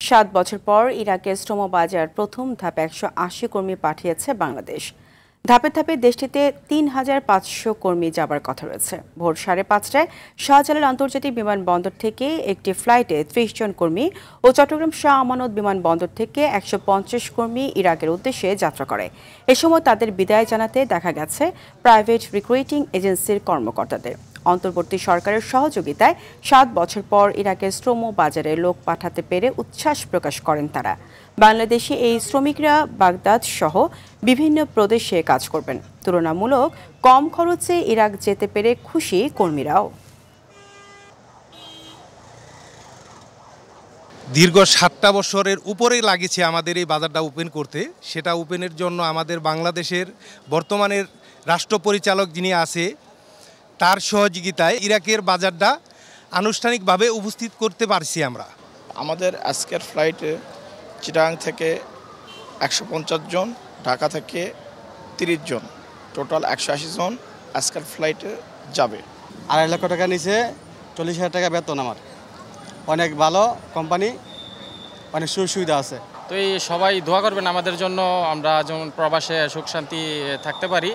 7 বছর পর ইরাকের শ্রম বাজার প্রথম ধাপে 180 কর্মী পাঠিয়েছে বাংলাদেশ। ধাপে ধাপে দেশটিতে 3,500 কর্মী যাবার কথা রয়েছে। ভোর 5:30টায় শাহজালাল আন্তর্জাতিক বিমানবন্দর থেকে একটি ফ্লাইটে 30 জন কর্মী ও চট্টগ্রাম শাহ আমানত বিমানবন্দর থেকে 150 কর্মী ইরাকের উদ্দেশ্যে যাত্রা করে। এ সময় তাদের বিদায় জানাতে দেখা গেছে প্রাইভেট রিক্রুটিং এজেন্সির কর্মকর্তাদের। অন্তর্বর্তী সরকারের সহযোগিতায় 7 বছর পর ইরাকের শ্রম বাজারে লোক পাঠাতে পেরে উচ্ছ্বাস প্রকাশ করেন তারা। বাংলাদেশে এই শ্রমিকরা বাগদাদ সহ বিভিন্ন প্রদেশে কাজ করবেন। তুলনামূলক কম খরচে ইরাক যেতে পেরে খুশি কর্মীরাও। দীর্ঘ 7টা বছরের উপরেই লাগিয়েছে আমাদের এই বাজারটা ওপেন করতে। সেটা ওপেনের জন্য আমাদের বাংলাদেশের বর্তমানের রাষ্ট্র পরিচালক যিনি আছে তার সহযোগিতায় ইরাকের বাজারটা আনুষ্ঠানিকভাবে উপস্থিত করতে পারছি আমরা। আমাদের আজকের ফ্লাইটে চিটাগাং থেকে 150 জন, ঢাকা থেকে 30 জন, টোটাল 180 জন আজকের ফ্লাইটে যাবে। 2.5 লক্ষ টাকা নিচে 40,000 টাকা বেতন। আমার অনেক ভালো কোম্পানি, অনেক সুযোগ সুবিধা আছে। তো এই সবাই দোয়া করবেন আমাদের জন্য, আমরা যেমন প্রবাসে সুখ শান্তি থাকতে পারি।